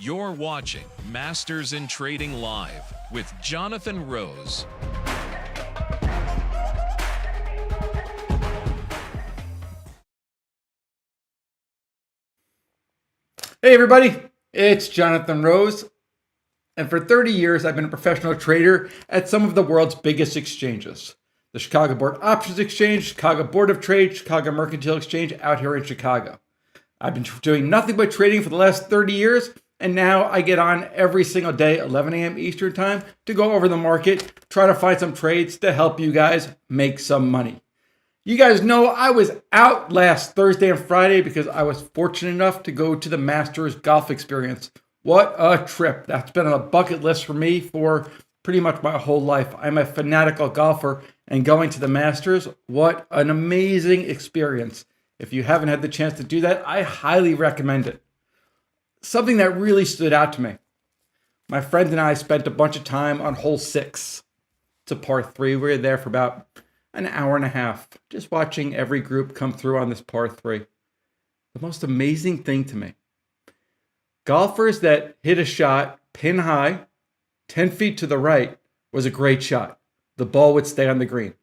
You're watching Masters in Trading Live with Jonathan Rose. Hey everybody, it's Jonathan Rose, and for 30 years I've been a professional trader at some of the world's biggest exchanges. The Chicago Board Options Exchange, Chicago Board of Trade, Chicago Mercantile Exchange out here in Chicago. I've been doing nothing but trading for the last 30 years, and now I get on every single day, 11 a.m. Eastern Time, to go over the market, try to find some trades to help you guys make some money. You guys know I was out last Thursday and Friday because I was fortunate enough to go to the Masters golf experience. What a trip. That's been on a bucket list for me for pretty much my whole life. I'm a fanatical golfer, and going to the Masters, what an amazing experience. If you haven't had the chance to do that, I highly recommend it. Something that really stood out to me. My friend and I spent a bunch of time on hole 6. It's a par 3. We were there for about an hour and a half, just watching every group come through on this par 3. The most amazing thing to me, golfers that hit a shot pin high, 10 feet to the right, was a great shot. The ball would stay on the green.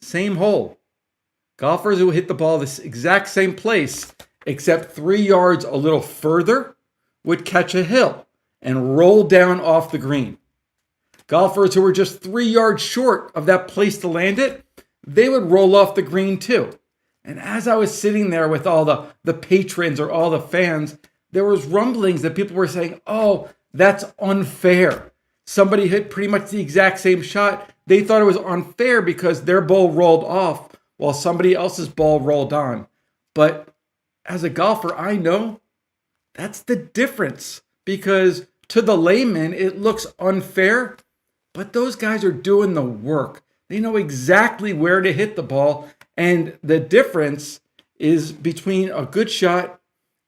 Same hole. Golfers who hit the ball this exact same place, except 3 yards a little further, would catch a hill and roll down off the green. Golfers who were just 3 yards short of that place to land it, they would roll off the green too. And as I was sitting there with all the patrons or all the fans, there was rumblings that people were saying, oh, that's unfair. Somebody hit pretty much the exact same shot. They thought it was unfair because their ball rolled off while somebody else's ball rolled on. But as a golfer, I know that's the difference, because to the layman, it looks unfair, but those guys are doing the work. They know exactly where to hit the ball, and the difference is between a good shot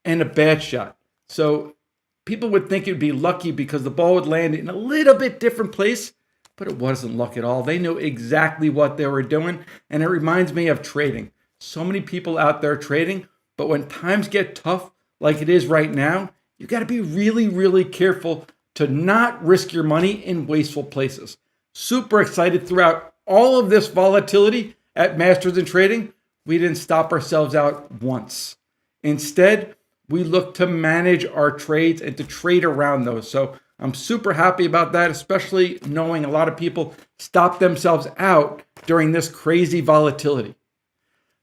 and a bad shot. So people would think it would be lucky because the ball would land in a little bit different place, but it wasn't luck at all. They knew exactly what they were doing, and it reminds me of trading. So many people out there trading, but when times get tough, like it is right now, you got to be really, really careful to not risk your money in wasteful places. Super excited throughout all of this volatility at Masters in Trading. We didn't stop ourselves out once. Instead, we look to manage our trades and to trade around those. So I'm super happy about that, especially knowing a lot of people stop themselves out during this crazy volatility.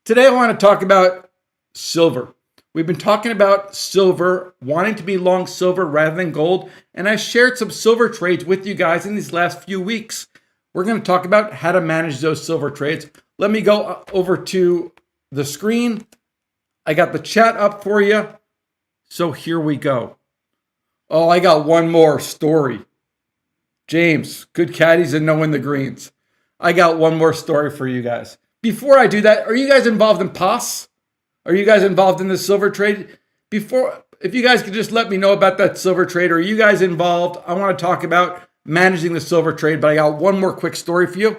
Today, I want to talk about silver. We've been talking about silver, wanting to be long silver rather than gold, and I shared some silver trades with you guys in these last few weeks. We're going to talk about how to manage those silver trades. Let me go over to the screen. I got the chat up for you. So here we go. Oh, I got one more story. James, good caddies and knowing the greens. I got one more story for you guys. Before I do that, are you guys involved in POS? Are you guys involved in the silver trade? If you guys could just let me know about that silver trade, are you guys involved? I want to talk about managing the silver trade, but I got one more quick story for you,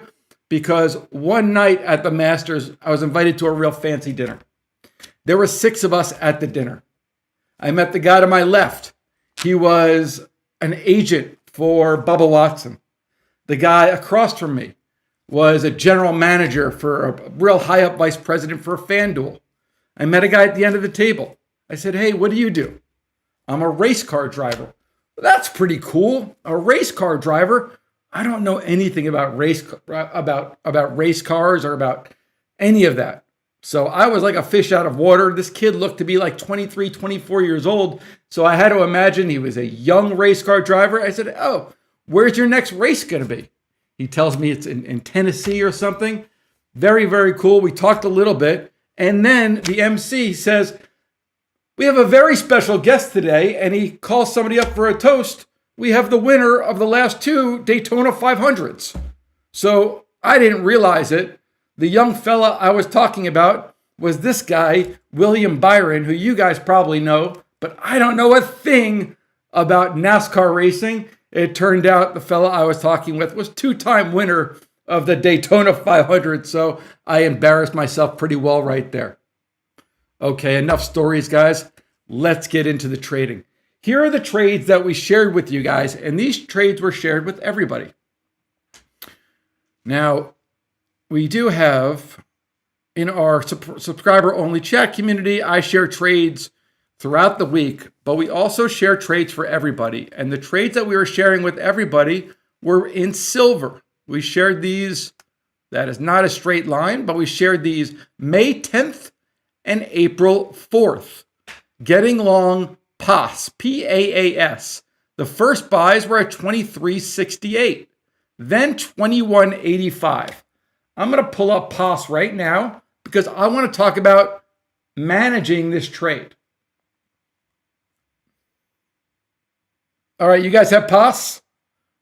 because one night at the Masters, I was invited to a real fancy dinner. There were 6 of us at the dinner. I met the guy to my left. He was an agent for Bubba Watson. The guy across from me was a general manager for a real high up vice president for FanDuel. I met a guy at the end of the table. I said, hey, what do you do? I'm a race car driver. Well, that's pretty cool. A race car driver? I don't know anything about race cars or about any of that. So I was like a fish out of water. This kid looked to be like 23, 24 years old. So I had to imagine he was a young race car driver. I said, oh, where's your next race going to be? He tells me it's in Tennessee or something. Very, very cool. We talked a little bit. And then the MC says, we have a very special guest today, and he calls somebody up for a toast. We have the winner of the last 2 Daytona 500s. So I didn't realize it. The young fella I was talking about was this guy, William Byron, who you guys probably know, but I don't know a thing about NASCAR racing. It turned out the fella I was talking with was 2-time winner of the Daytona 500, so I embarrassed myself pretty well right there. Okay, enough stories, guys. Let's get into the trading. here are the trades that we shared with you guys, and these trades were shared with everybody. Now, we do have in our subscriber-only chat community, I share trades throughout the week, but we also share trades for everybody. And the trades that we were sharing with everybody were in silver. We shared these, that is not a straight line, but we shared these May 10th and April 4th. Getting long PAS, P-A-A-S. The first buys were at 23.68, then 21.85. I'm going to pull up PAS right now because I want to talk about managing this trade. All right, you guys have PAS?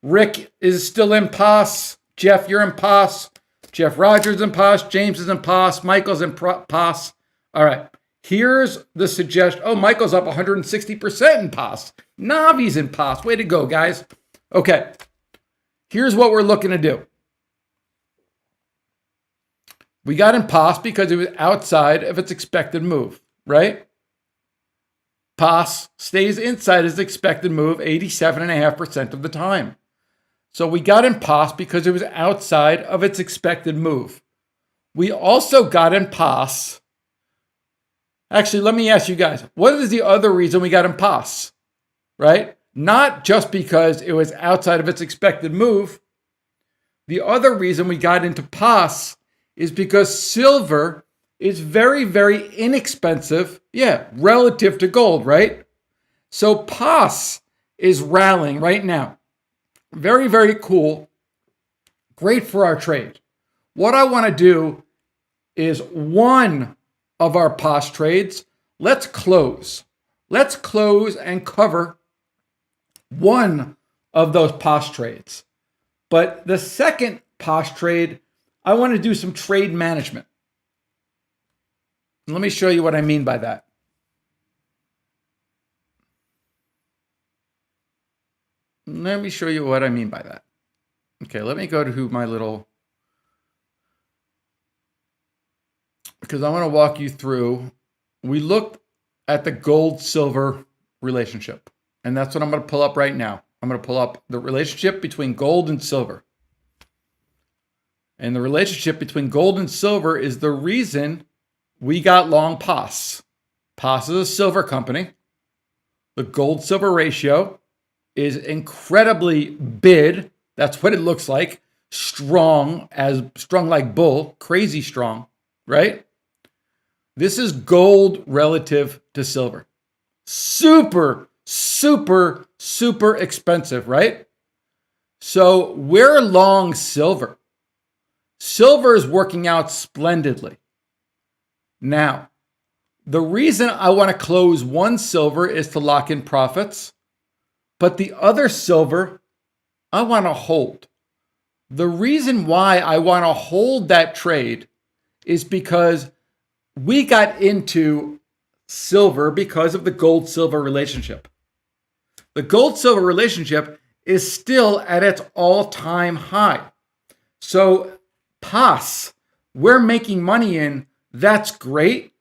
Rick is still in PAS. Jeff, you're in PAS. Jeff Rogers in PAS. James is in PAS. Michael's in PAS. All right, here's the suggestion. Oh, Michael's up 160% in PAS. Navi's in PAS. Way to go, guys. Okay, here's what we're looking to do. We got in PAS because it was outside of its expected move, right? PAS stays inside its expected move 87.5% of the time. So we got in PAS because it was outside of its expected move. We also got in PAS. Actually, let me ask you guys, what is the other reason we got in PAS, right? Not just because it was outside of its expected move. The other reason we got into PAS is because silver is very, very inexpensive, relative to gold, right? So PAS is rallying right now. Very, very cool. Great for our trade. What I want to do is one of our PAS trades, let's close. Let's close and cover one of those PAS trades. But the second PAS trade, I want to do some trade management. Let me show you what I mean by that. Let me show you what I mean by that. Okay, let me go to my little, because I want to walk you through. We looked at the gold-silver relationship, and that's what I'm going to pull up right now. I'm going to pull up the relationship between gold and silver. And the relationship between gold and silver is the reason we got long PAS. PAS is a silver company. The gold-silver ratio is incredibly bid. That's what it looks like. Strong like bull. Crazy strong, right? This is gold relative to silver. Super, super, super expensive, right? So we're long silver. Silver is working out splendidly. Now, the reason I want to close one silver is to lock in profits, but the other silver, I want to hold. The reason why I want to hold that trade is because we got into silver because of the gold-silver relationship. The gold-silver relationship is still at its all-time high. So PAS, we're making money in, that's great,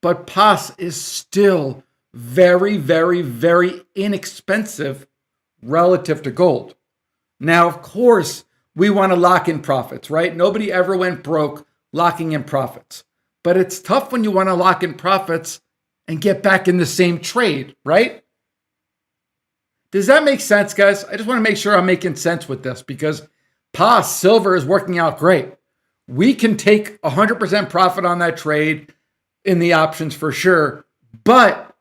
but PAS is still very, very, very inexpensive relative to gold. Now, of course, we want to lock in profits, right? Nobody ever went broke locking in profits. But it's tough when you want to lock in profits and get back in the same trade, right? Does that make sense, guys? I just want to make sure I'm making sense with this because PAS, silver is working out great. We can take 100% profit on that trade in the options for sure, but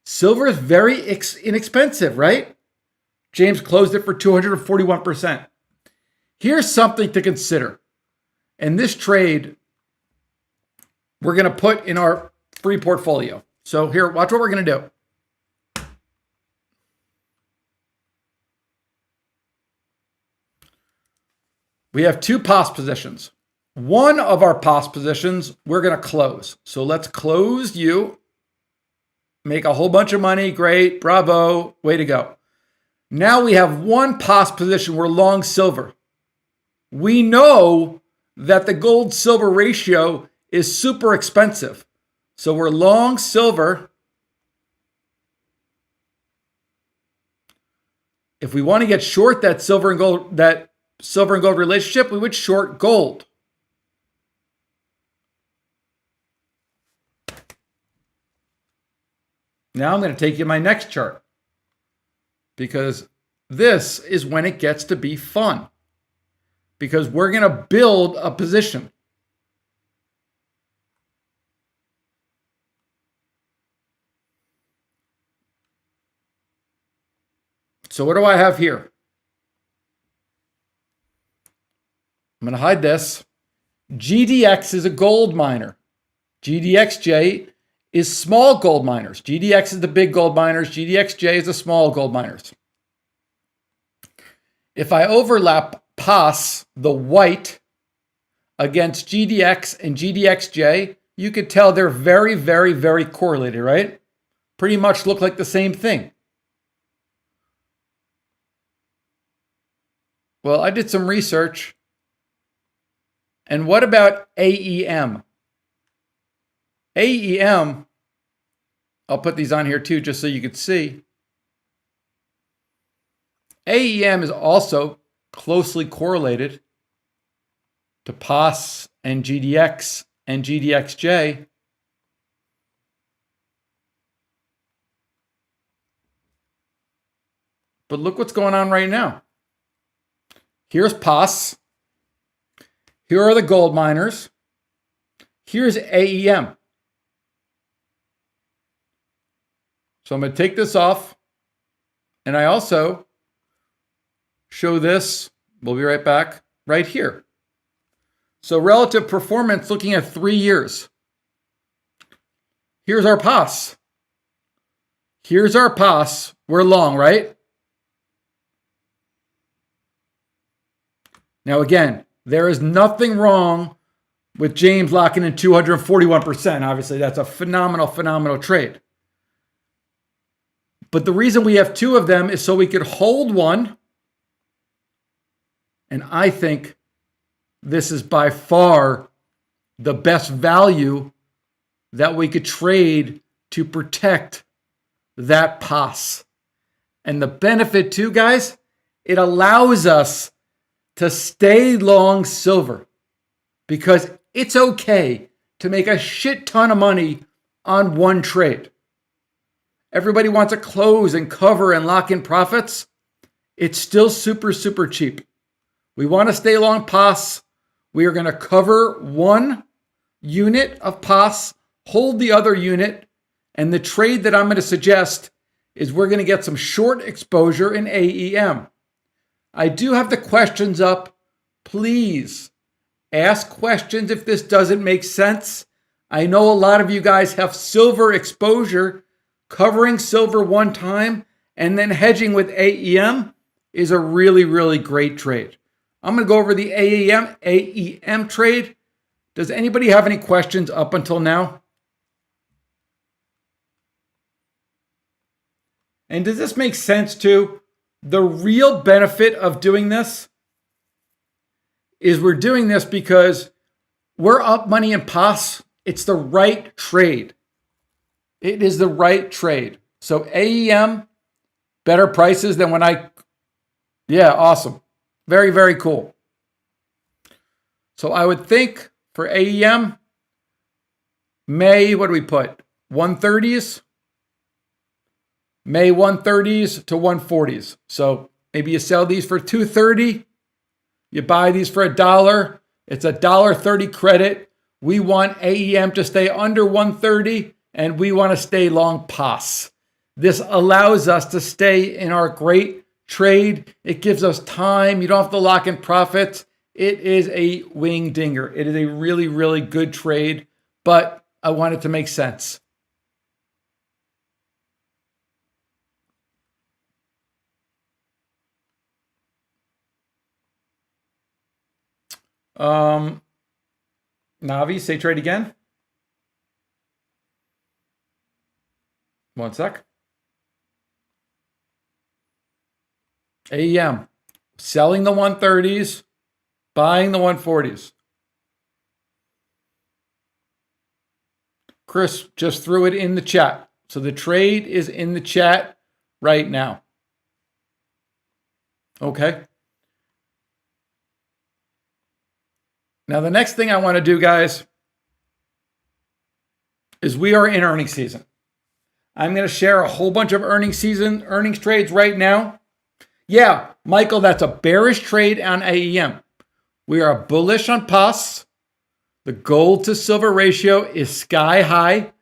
silver is very inexpensive, right? James closed it for 241%. Here's something to consider. And this trade, we're going to put in our free portfolio. So here, watch what we're going to do. We have two PAS positions. One of our PAS positions, we're going to close. So let's close you. Make a whole bunch of money. Great. Bravo. Way to go. Now we have one PAS position. We're long silver. We know that the gold-silver ratio is super expensive. So we're long silver. If we want to get short that silver and gold relationship, we would short gold. Now I'm going to take you to my next chart, because this is when it gets to be fun, because we're going to build a position. So what do I have here? I'm going to hide this. GDX is a gold miner. GDXJ is small gold miners. GDX is the big gold miners. GDXJ is the small gold miners. If I overlap PAS, the white, against GDX and GDXJ, you could tell they're very, very, very correlated, right? Pretty much look like the same thing. Well, I did some research. And what about AEM? AEM, I'll put these on here too, just so you could see. AEM is also closely correlated to PAS and GDX and GDXJ. But look what's going on right now. Here's PAS. Here are the gold miners. Here's AEM. So I'm going to take this off. And I also show this, we'll be right back, right here. So relative performance looking at 3 years. Here's our PAS. Here's our PAS. We're long, right? Now again, there is nothing wrong with James locking in 241%. Obviously, that's a phenomenal, phenomenal trade. But the reason we have two of them is so we could hold one. And I think this is by far the best value that we could trade to protect that PAS. And the benefit too, guys, it allows us to stay long silver, because it's okay to make a shit ton of money on one trade. Everybody wants to close and cover and lock in profits. It's still super, super cheap. We want to stay long PAS. We are going to cover one unit of PAS, hold the other unit, and the trade that I'm going to suggest is we're going to get some short exposure in AEM. I do have the questions up. Please ask questions if this doesn't make sense. I know a lot of you guys have silver exposure. Covering silver one time and then hedging with AEM is a really, really great trade. I'm going to go over the AEM trade. Does anybody have any questions up until now? And does this make sense too? The real benefit of doing this is we're doing this because we're up money in PAS. It's the right trade. It is the right trade. So AEM, better prices than when yeah, awesome. Very, very cool. So I would think for AEM, May, what do we put? 130s? May 130s to 140s. So maybe you sell these for $2.30. You buy these for $1. It's a $1.30 credit. We want AEM to stay under 130, and we want to stay long PAS. This allows us to stay in our great trade. It gives us time. You don't have to lock in profits. It is a wing dinger. It is a really, really good trade, but I want it to make sense. Navi, say trade again. One sec. AEM, selling the 130s, buying the 140s. Chris just threw it in the chat. So the trade is in the chat right now. Okay. Now, the next thing I want to do, guys, is we are in earnings season. I'm going to share a whole bunch of earnings trades right now. Yeah, Michael, that's a bearish trade on AEM. We are bullish on POS. The gold to silver ratio is sky high.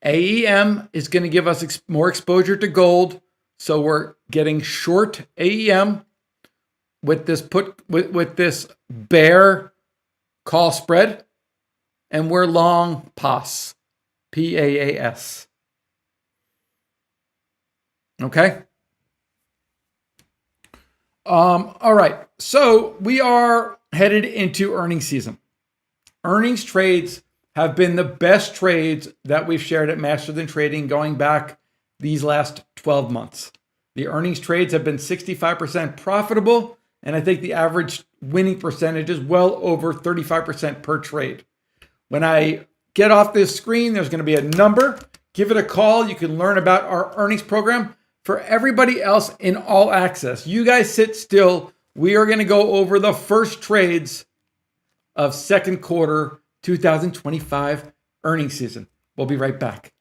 AEM is going to give us more exposure to gold. So we're getting short AEM with this bear call spread. And we're long POS. PAAS. Okay. All right. So we are headed into earnings season. Earnings trades have been the best trades that we've shared at Master Than Trading going back these last 12 months. The earnings trades have been 65% profitable, and I think the average winning percentage is well over 35% per trade. When I get off this screen, there's going to be a number. Give it a call. You can learn about our earnings program. For everybody else in all access, you guys sit still. We are going to go over the first trades of second quarter 2025 earnings season. We'll be right back.